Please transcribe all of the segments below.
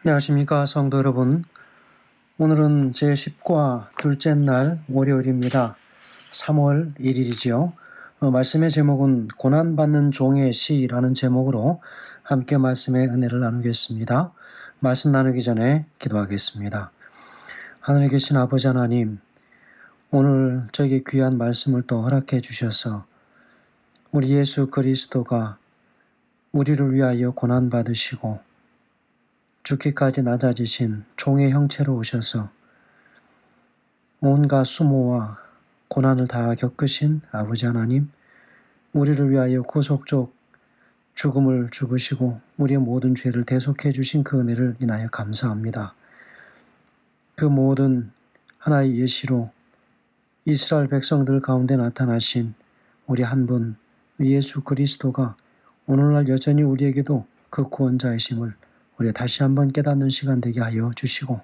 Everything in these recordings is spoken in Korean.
안녕하십니까 성도 여러분. 오늘은 제10과 둘째 날 월요일입니다. 3월 1일이지요. 말씀의 제목은 고난받는 종의 시라는 제목으로 함께 말씀의 은혜를 나누겠습니다. 말씀 나누기 전에 기도하겠습니다. 하늘에 계신 아버지 하나님, 오늘 저에게 귀한 말씀을 또 허락해 주셔서 우리 예수 그리스도가 우리를 위하여 고난받으시고 죽기까지 낮아지신 종의 형체로 오셔서 온갖 수모와 고난을 다 겪으신 아버지 하나님, 우리를 위하여 구속적 죽음을 죽으시고 우리의 모든 죄를 대속해 주신 그 은혜를 인하여 감사합니다. 그 모든 하나의 예시로 이스라엘 백성들 가운데 나타나신 우리 한 분 예수 그리스도가 오늘날 여전히 우리에게도 그 구원자이심을 우리가 다시 한번 깨닫는 시간 되게 하여 주시고,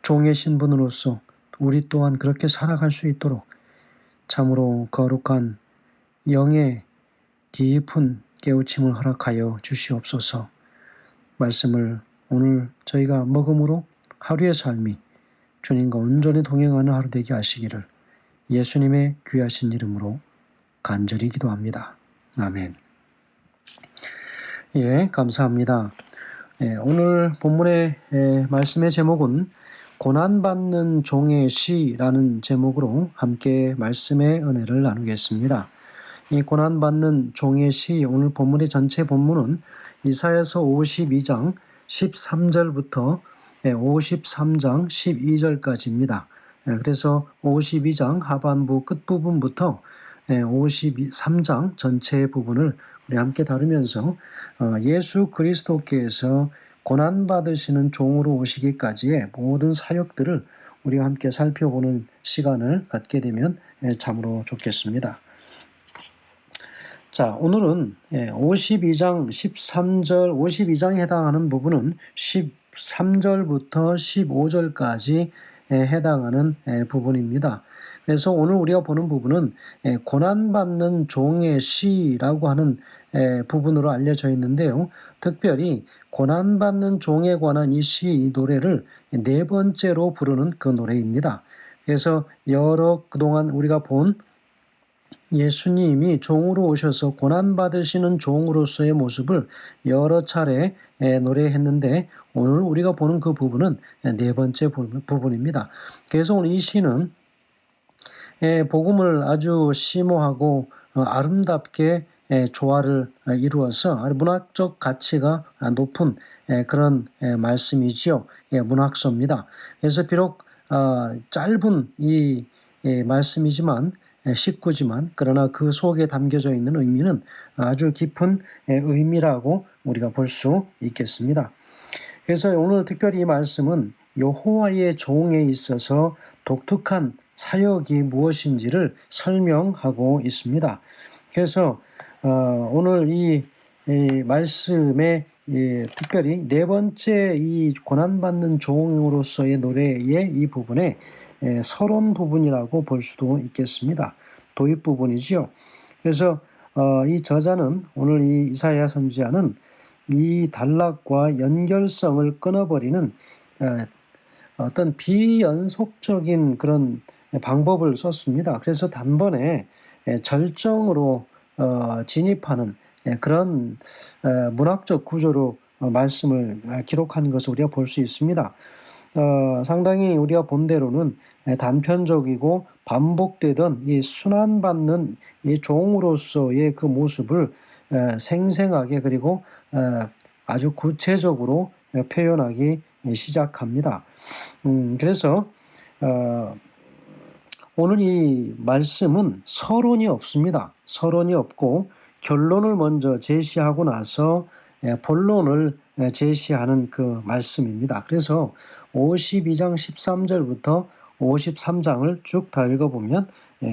종의 신분으로서 우리 또한 그렇게 살아갈 수 있도록 참으로 거룩한 영의 깊은 깨우침을 허락하여 주시옵소서. 말씀을 오늘 저희가 먹음으로 하루의 삶이 주님과 온전히 동행하는 하루 되게 하시기를 예수님의 귀하신 이름으로 간절히 기도합니다. 아멘. 감사합니다. 오늘 본문의 말씀의 제목은 고난받는 종의 시라는 제목으로 함께 말씀의 은혜를 나누겠습니다. 이 고난받는 종의 시, 오늘 본문의 전체 본문은 이사야서 52장 13절부터 53장 12절까지입니다. 그래서 52장 하반부 끝부분부터 53장 전체 부분을 우리 함께 다루면서 예수 그리스도께서 고난받으시는 종으로 오시기까지의 모든 사역들을 우리가 함께 살펴보는 시간을 갖게 되면 참으로 좋겠습니다. 자, 오늘은 52장 13절, 52장에 해당하는 부분은 13절부터 15절까지 해당하는 부분입니다. 그래서 오늘 우리가 보는 부분은 고난받는 종의 시라고 하는 부분으로 알려져 있는데요. 특별히 고난받는 종에 관한 이 시, 이 노래를 네 번째로 부르는 그 노래입니다. 그래서 그동안 우리가 본 예수님이 종으로 오셔서 고난받으시는 종으로서의 모습을 여러 차례 노래했는데, 오늘 우리가 보는 그 부분은 네 번째 부분입니다. 그래서 오늘 이 시는 복음을 아주 심오하고 아름답게 조화를 이루어서 문학적 가치가 높은 그런 말씀이지요. 문학서입니다. 그래서 비록 짧은 이 말씀이지만 쉽구지만 그러나 그 속에 담겨져 있는 의미는 아주 깊은 의미라고 우리가 볼 수 있겠습니다. 그래서 오늘 특별히 이 말씀은 여호와의 종에 있어서 독특한 사역이 무엇인지를 설명하고 있습니다. 그래서 오늘 이 말씀에 특별히 네 번째 이 고난받는 종으로서의 노래의 이 부분에 서론 부분이라고 볼 수도 있겠습니다. 도입 부분이지요. 그래서 이 저자는, 오늘 이 이사야 선지자는 이 단락과 연결성을 끊어버리는 어떤 비연속적인 그런 방법을 썼습니다. 그래서 단번에 절정으로 진입하는 그런 문학적 구조로 말씀을 기록한 것을 우리가 볼 수 있습니다. 상당히 우리가 본대로는 단편적이고 반복되던 이 순환받는 이 종으로서의 그 모습을 생생하게 그리고 아주 구체적으로 표현하기 시작합니다. 그래서 오늘 이 말씀은 서론이 없습니다. 서론이 없고 결론을 먼저 제시하고 나서 본론을 제시하는 그 말씀입니다. 그래서 52장 13절부터 53장을 쭉 다 읽어보면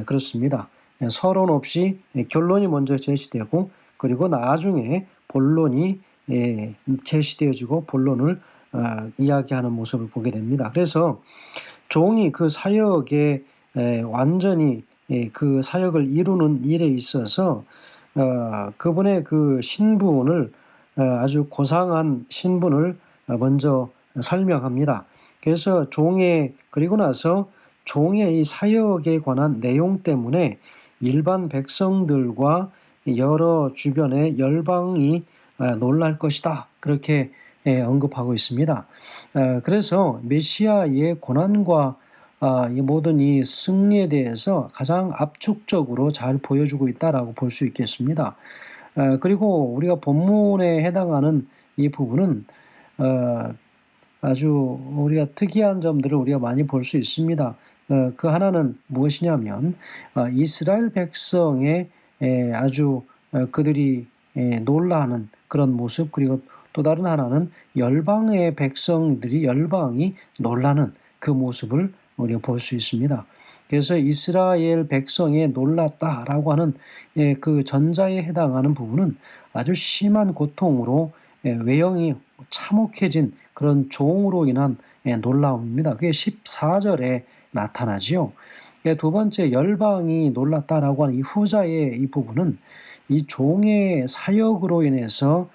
그렇습니다. 서론 없이 결론이 먼저 제시되고, 그리고 나중에 본론이 제시되어지고 본론을 이야기하는 모습을 보게 됩니다. 그래서 종이 그 사역에 완전히 그 사역을 이루는 일에 있어서 그분의 그 신분을 아주 고상한 신분을 먼저 설명합니다. 그래서 그리고 나서 종의 이 사역에 관한 내용 때문에 일반 백성들과 여러 주변의 열방이 놀랄 것이다. 그렇게 언급하고 있습니다. 그래서 메시아의 고난과 이 모든 이 승리에 대해서 가장 압축적으로 잘 보여주고 있다라고 볼 수 있겠습니다. 그리고 우리가 본문에 해당하는 이 부분은 아주 우리가 특이한 점들을 우리가 많이 볼 수 있습니다. 그 하나는 무엇이냐면 이스라엘 백성의 아주 그들이 놀라는 그런 모습, 그리고 또 다른 하나는 열방이 놀라는 그 모습을 우리가 볼 수 있습니다. 그래서 이스라엘 백성에 놀랐다라고 하는 그 전자에 해당하는 부분은 아주 심한 고통으로 외형이 참혹해진 그런 종으로 인한 놀라움입니다. 그게 14절에 나타나지요. 두 번째, 열방이 놀랐다라고 하는 이 후자의 이 부분은 이 종의 사역으로 인해서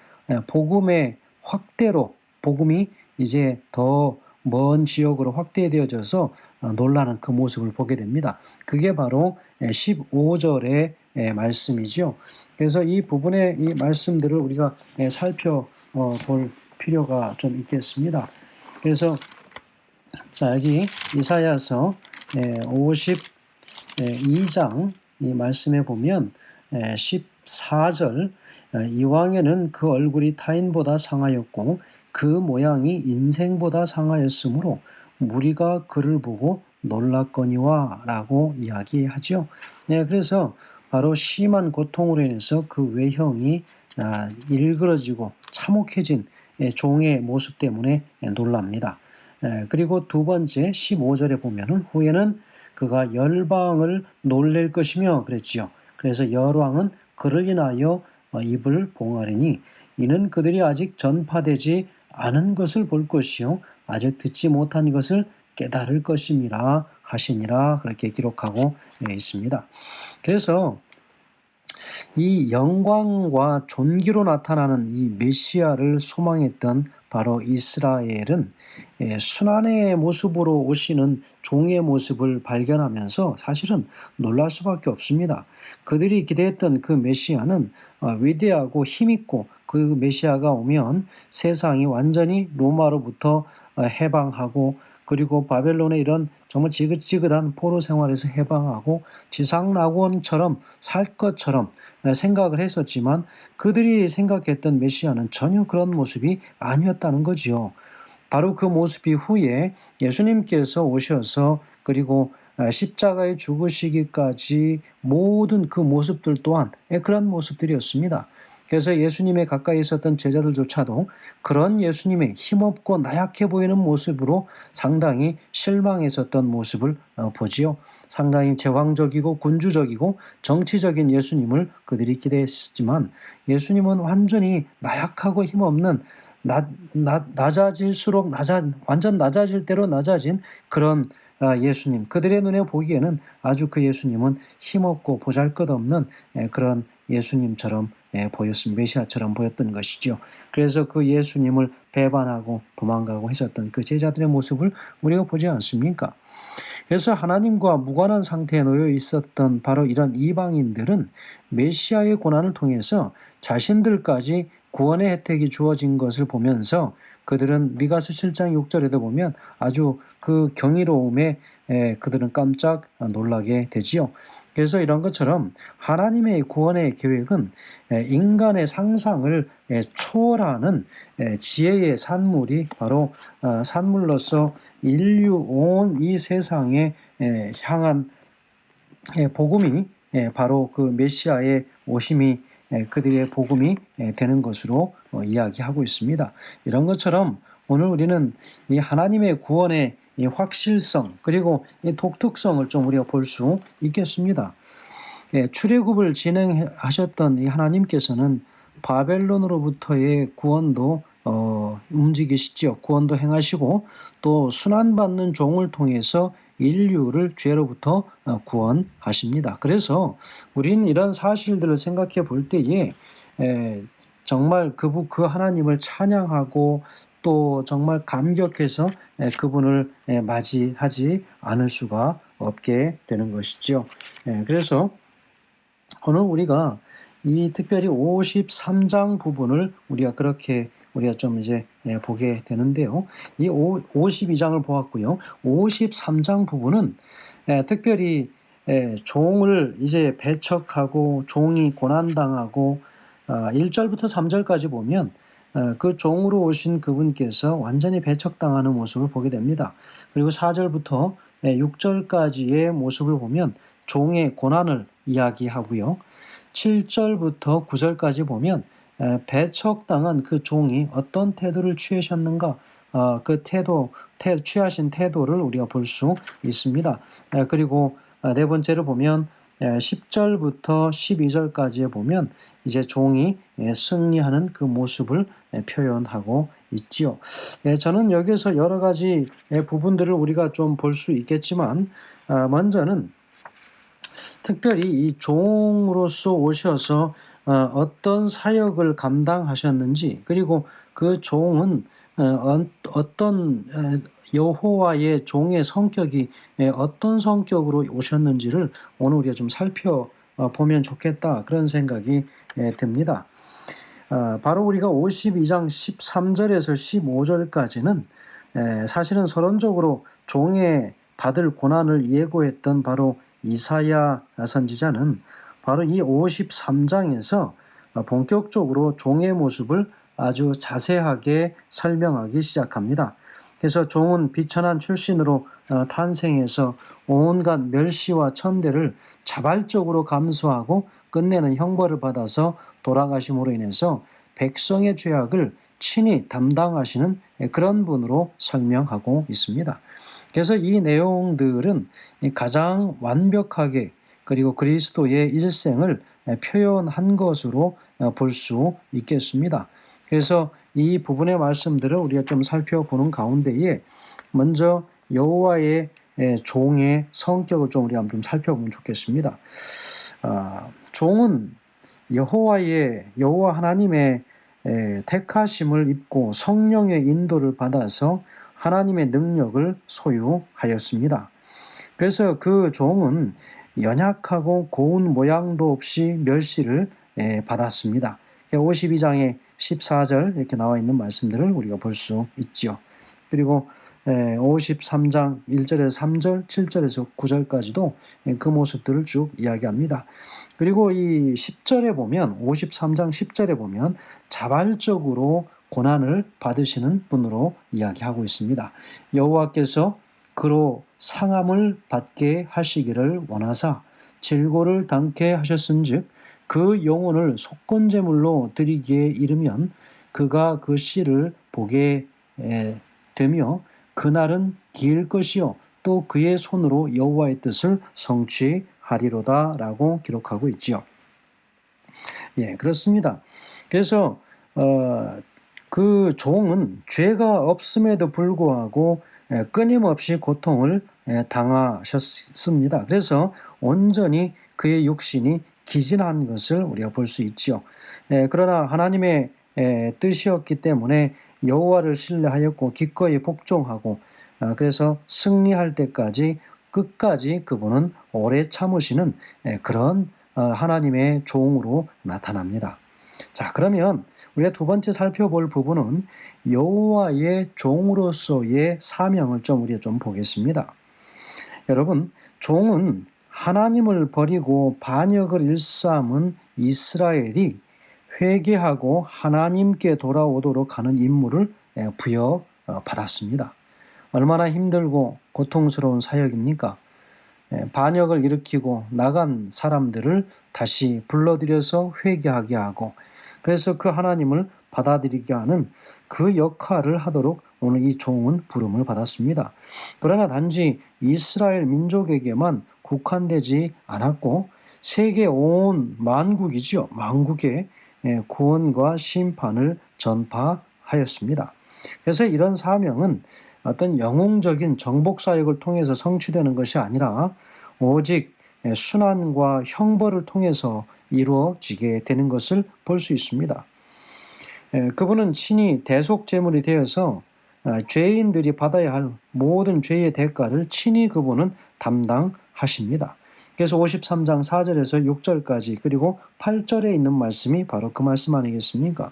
복음의 확대로, 복음이 이제 더 먼 지역으로 확대되어져서 놀라는 그 모습을 보게 됩니다. 그게 바로 15절의 말씀이죠. 그래서 이 부분의 이 말씀들을 우리가 살펴볼 필요가 좀 있겠습니다. 그래서 자, 여기 이사야서 52장 이 말씀에 보면 14절, 이왕에는 그 얼굴이 타인보다 상하였고 그 모양이 인생보다 상하였으므로 무리가 그를 보고 놀랐거니와 라고 이야기하죠. 그래서 바로 심한 고통으로 인해서 그 외형이 일그러지고 참혹해진 종의 모습 때문에 놀랍니다. 그리고 두 번째 15절에 보면은 후에는 그가 열방을 놀랄 것이며 그랬지요. 그래서 열왕은 그를 인하여 입을 봉하리니 이는 그들이 아직 전파되지 않은 것을 볼 것이요 아직 듣지 못한 것을 깨달을 것임이라 하시니라 그렇게 기록하고 있습니다. 그래서 이 영광과 존귀로 나타나는 이 메시아를 소망했던 바로 이스라엘은 순환의 모습으로 오시는 종의 모습을 발견하면서 사실은 놀랄 수밖에 없습니다. 그들이 기대했던 그 메시아는 위대하고 힘있고 그 메시아가 오면 세상이 완전히 로마로부터 해방하고 그리고 바벨론의 이런 정말 지긋지긋한 포로 생활에서 해방하고 지상낙원처럼 살 것처럼 생각을 했었지만 그들이 생각했던 메시아는 전혀 그런 모습이 아니었다는 거지요. 바로 그 모습 이후에 예수님께서 오셔서 그리고 십자가에 죽으시기까지 모든 그 모습들 또한 그런 모습들이었습니다. 그래서 예수님의 가까이 있었던 제자들조차도 그런 예수님의 힘없고 나약해 보이는 모습으로 상당히 실망했었던 모습을 보지요. 상당히 제왕적이고 군주적이고 정치적인 예수님을 그들이 기대했지만 예수님은 완전히 나약하고 힘없는 낮아질수록 완전 낮아질 대로 낮아진 그런 예수님. 그들의 눈에 보기에는 아주 그 예수님은 힘없고 보잘것없는 그런 예수님처럼 보였습니다. 메시아처럼 보였던 것이죠. 그래서 그 예수님을 배반하고 도망가고 했었던 그 제자들의 모습을 우리가 보지 않습니까? 그래서 하나님과 무관한 상태에 놓여 있었던 바로 이런 이방인들은 메시아의 고난을 통해서 자신들까지 구원의 혜택이 주어진 것을 보면서 그들은 미가서 7장 6절에도 보면 아주 그 경이로움에 그들은 깜짝 놀라게 되지요. 그래서 이런 것처럼 하나님의 구원의 계획은 인간의 상상을 초월하는 지혜의 산물이 바로 산물로서 인류 온 이 세상에 향한 복음이 바로 그 메시아의 오심이 그들의 복음이 되는 것으로 이야기하고 있습니다. 이런 것처럼 오늘 우리는 이 하나님의 구원의 이 확실성 그리고 이 독특성을 좀 우리가 볼 수 있겠습니다. 출애굽을 진행하셨던 이 하나님께서는 바벨론으로부터의 구원도 움직이시죠. 구원도 행하시고 또 순환받는 종을 통해서 인류를 죄로부터 구원하십니다. 그래서 우리는 이런 사실들을 생각해 볼 때에 정말 그 하나님을 찬양하고 또 정말 감격해서 그분을 맞이하지 않을 수가 없게 되는 것이죠. 그래서 오늘 우리가 이 특별히 53장 부분을 우리가 좀 이제 보게 되는데요. 이 52장을 보았고요. 53장 부분은 특별히 종을 이제 배척하고 종이 고난당하고 1절부터 3절까지 보면 그 종으로 오신 그분께서 완전히 배척당하는 모습을 보게 됩니다. 그리고 4절부터 6절까지의 모습을 보면 종의 고난을 이야기하고요. 7절부터 9절까지 보면 배척당한 그 종이 어떤 태도를 취하셨는가, 그 취하신 태도를 우리가 볼 수 있습니다. 그리고 네 번째로 보면 10절부터 12절까지에 보면 이제 종이 승리하는 그 모습을 표현하고 있지요. 저는 여기서 여러 가지 부분들을 우리가 좀 볼 수 있겠지만 먼저는 특별히 이 종으로서 오셔서 어떤 사역을 감당하셨는지, 그리고 그 종은 어떤 여호와의 종의 성격이 어떤 성격으로 오셨는지를 오늘 우리가 좀 살펴보면 좋겠다, 그런 생각이 듭니다. 바로 우리가 52장 13절에서 15절까지는 사실은 서론적으로 종의 받을 고난을 예고했던 바로 이사야 선지자는 바로 이 53장에서 본격적으로 종의 모습을 아주 자세하게 설명하기 시작합니다. 그래서 종은 비천한 출신으로 탄생해서 온갖 멸시와 천대를 자발적으로 감수하고 끝내는 형벌을 받아서 돌아가심으로 인해서 백성의 죄악을 친히 담당하시는 그런 분으로 설명하고 있습니다. 그래서 이 내용들은 가장 완벽하게 그리고 그리스도의 일생을 표현한 것으로 볼 수 있겠습니다. 그래서 이 부분의 말씀들을 우리가 좀 살펴보는 가운데에 먼저 여호와의 종의 성격을 좀 우리가 좀 살펴보면 좋겠습니다. 종은 여호와 하나님의 택하심을 입고 성령의 인도를 받아서 하나님의 능력을 소유하였습니다. 그래서 그 종은 연약하고 고운 모양도 없이 멸시를 받았습니다. 52장의 14절 이렇게 나와 있는 말씀들을 우리가 볼 수 있죠. 그리고 53장 1절에서 3절, 7절에서 9절까지도 그 모습들을 쭉 이야기합니다. 그리고 이 10절에 보면 53장 10절에 보면 자발적으로 고난을 받으시는 분으로 이야기하고 있습니다. 여호와께서 그로 상함을 받게 하시기를 원하사 질고를 당케 하셨은즉 그 영혼을 속건제물로 드리기에 이르면 그가 그 씨를 보게 되며 그날은 길 것이요 또 그의 손으로 여호와의 뜻을 성취하리로다 라고 기록하고 있지요. 그렇습니다. 그래서 그 종은 죄가 없음에도 불구하고 끊임없이 고통을 당하셨습니다. 그래서 온전히 그의 육신이 기진한 것을 우리가 볼 수 있지요. 그러나 하나님의 뜻이었기 때문에 여호와를 신뢰하였고 기꺼이 복종하고 그래서 승리할 때까지 끝까지 그분은 오래 참으시는 그런 하나님의 종으로 나타납니다. 자, 그러면 우리가 두 번째 살펴볼 부분은 여호와의 종으로서의 사명을 우리가 좀 보겠습니다. 여러분, 종은 하나님을 버리고 반역을 일삼은 이스라엘이 회개하고 하나님께 돌아오도록 하는 임무를 부여받았습니다. 얼마나 힘들고 고통스러운 사역입니까? 반역을 일으키고 나간 사람들을 다시 불러들여서 회개하게 하고 그래서 그 하나님을 받아들이게 하는 그 역할을 하도록 오늘 이 종은 부름을 받았습니다. 그러나 단지 이스라엘 민족에게만 국한되지 않았고 세계 온 만국이죠. 만국에 구원과 심판을 전파하였습니다. 그래서 이런 사명은 어떤 영웅적인 정복사역을 통해서 성취되는 것이 아니라 오직 순환과 형벌을 통해서 이루어지게 되는 것을 볼 수 있습니다. 그분은 친히 대속제물이 되어서 죄인들이 받아야 할 모든 죄의 대가를 친히 그분은 담당하십니다. 그래서 53장 4절에서 6절까지 그리고 8절에 있는 말씀이 바로 그 말씀 아니겠습니까?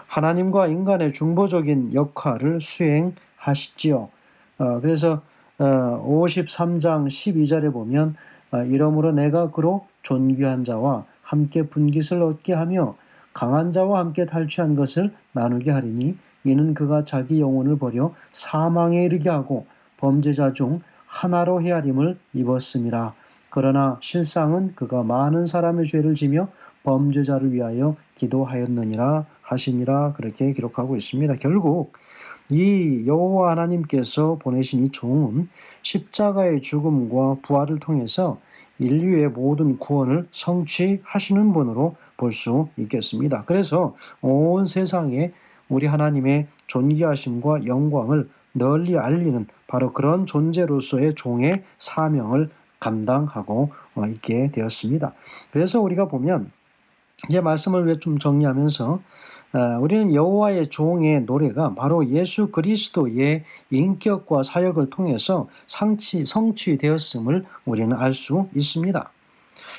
하나님과 인간의 중보적인 역할을 수행하시지요. 그래서 53장 12절에 보면 이러므로 내가 그로 존귀한 자와 함께 분깃을 얻게 하며 강한 자와 함께 탈취한 것을 나누게 하리니 이는 그가 자기 영혼을 버려 사망에 이르게 하고 범죄자 중 하나로 헤아림을 입었음이라. 그러나 실상은 그가 많은 사람의 죄를 지며 범죄자를 위하여 기도하였느니라 하시니라. 그렇게 기록하고 있습니다. 결국 이 여호와 하나님께서 보내신 이 종은 십자가의 죽음과 부활을 통해서 인류의 모든 구원을 성취하시는 분으로 볼 수 있겠습니다. 그래서 온 세상에 우리 하나님의 존귀하심과 영광을 널리 알리는 바로 그런 존재로서의 종의 사명을 감당하고 있게 되었습니다. 그래서 우리가 보면 이제 말씀을 좀 정리하면서 우리는 여호와의 종의 노래가 바로 예수 그리스도의 인격과 사역을 통해서 성취되었음을 우리는 알 수 있습니다.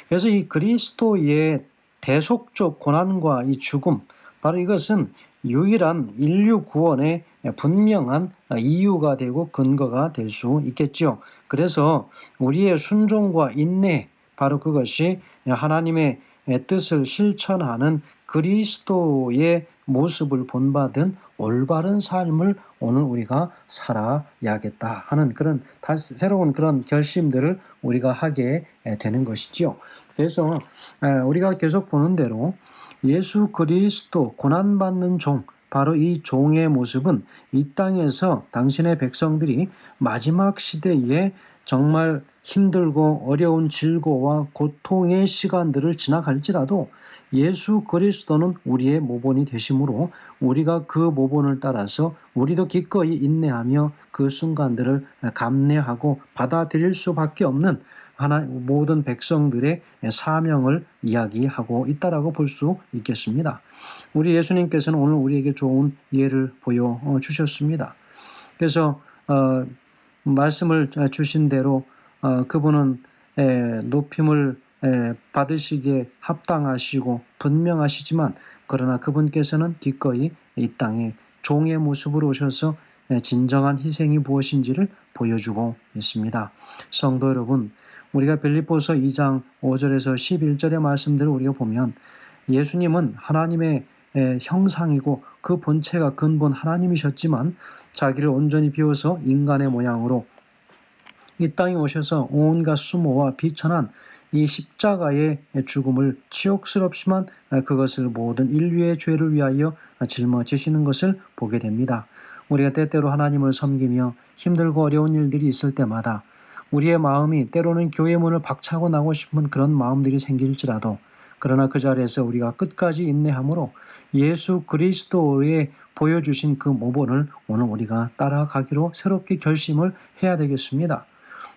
그래서 이 그리스도의 대속적 고난과 이 죽음, 바로 이것은 유일한 인류 구원의 분명한 이유가 되고 근거가 될 수 있겠지요. 그래서 우리의 순종과 인내, 바로 그것이 하나님의 뜻을 실천하는 그리스도의 모습을 본받은 올바른 삶을 오늘 우리가 살아야겠다 하는 그런 새로운 그런 결심들을 우리가 하게 되는 것이지요. 그래서 우리가 계속 보는 대로 예수 그리스도 고난받는 종, 바로 이 종의 모습은 이 땅에서 당신의 백성들이 마지막 시대에 정말 힘들고 어려운 질고와 고통의 시간들을 지나갈지라도 예수 그리스도는 우리의 모본이 되심으로 우리가 그 모본을 따라서 우리도 기꺼이 인내하며 그 순간들을 감내하고 받아들일 수밖에 없는 모든 백성들의 사명을 이야기하고 있다라고 볼 수 있겠습니다. 우리 예수님께서는 오늘 우리에게 좋은 예를 보여주셨습니다. 그래서 말씀을 주신 대로 그분은 높임을 받으시기에 합당하시고 분명하시지만 그러나 그분께서는 기꺼이 이 땅에 종의 모습으로 오셔서 진정한 희생이 무엇인지를 보여주고 있습니다. 성도 여러분, 우리가 빌립보서 2장 5절에서 11절의 말씀들을 우리가 보면 예수님은 하나님의 형상이고 그 본체가 근본 하나님이셨지만 자기를 온전히 비워서 인간의 모양으로 이 땅에 오셔서 온갖 수모와 비천한 이 십자가의 죽음을 치욕스럽지만 그것을 모든 인류의 죄를 위하여 짊어지시는 것을 보게 됩니다. 우리가 때때로 하나님을 섬기며 힘들고 어려운 일들이 있을 때마다 우리의 마음이 때로는 교회 문을 박차고 나고 싶은 그런 마음들이 생길지라도 그러나 그 자리에서 우리가 끝까지 인내함으로 예수 그리스도의 보여주신 그 모본을 오늘 우리가 따라가기로 새롭게 결심을 해야 되겠습니다.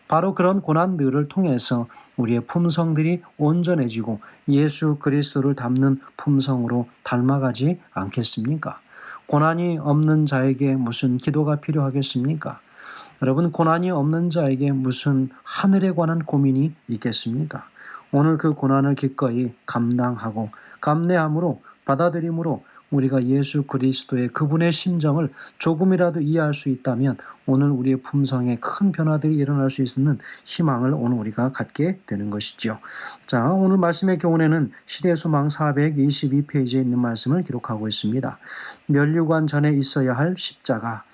바로 그런 고난들을 통해서 우리의 품성들이 온전해지고 예수 그리스도를 닮는 품성으로 닮아가지 않겠습니까? 고난이 없는 자에게 무슨 기도가 필요하겠습니까? 여러분, 고난이 없는 자에게 무슨 하늘에 관한 고민이 있겠습니까? 오늘 그 고난을 기꺼이 감당하고 감내함으로 받아들임으로 우리가 예수 그리스도의 그분의 심정을 조금이라도 이해할 수 있다면 오늘 우리의 품성에 큰 변화들이 일어날 수 있는 희망을 오늘 우리가 갖게 되는 것이지요. 자, 오늘 말씀의 교훈에는 시대소망 422페이지에 있는 말씀을 기록하고 있습니다. 면류관 전에 있어야 할 십자가.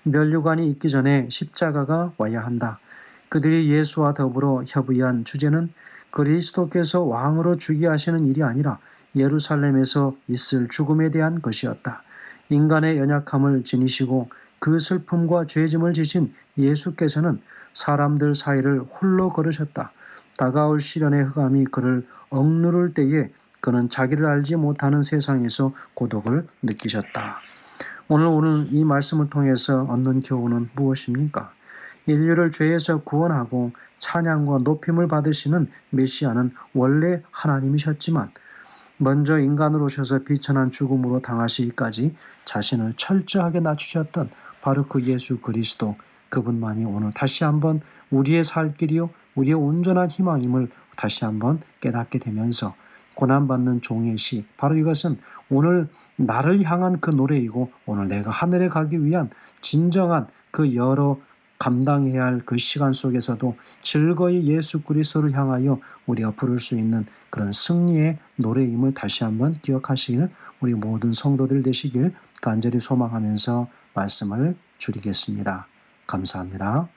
면류관이 있기 전에 십자가가 와야 한다. 그들이 예수와 더불어 협의한 주제는 그리스도께서 왕으로 주게 하시는 일이 아니라 예루살렘에서 있을 죽음에 대한 것이었다. 인간의 연약함을 지니시고 그 슬픔과 죄짐을 지신 예수께서는 사람들 사이를 홀로 걸으셨다. 다가올 시련의 흑암이 그를 억누를 때에 그는 자기를 알지 못하는 세상에서 고독을 느끼셨다. 오늘 이 말씀을 통해서 얻는 교훈은 무엇입니까? 인류를 죄에서 구원하고 찬양과 높임을 받으시는 메시아는 원래 하나님이셨지만 먼저 인간으로 오셔서 비천한 죽음으로 당하시기까지 자신을 철저하게 낮추셨던 바로 그 예수 그리스도, 그분만이 오늘 다시 한번 우리의 살 길이요 우리의 온전한 희망임을 다시 한번 깨닫게 되면서 고난받는 종의 시, 바로 이것은 오늘 나를 향한 그 노래이고 오늘 내가 하늘에 가기 위한 진정한 그 여러 감당해야 할 그 시간 속에서도 즐거이 예수 그리스도를 향하여 우리가 부를 수 있는 그런 승리의 노래임을 다시 한번 기억하시길 우리 모든 성도들 되시길 간절히 소망하면서 말씀을 줄이겠습니다. 감사합니다.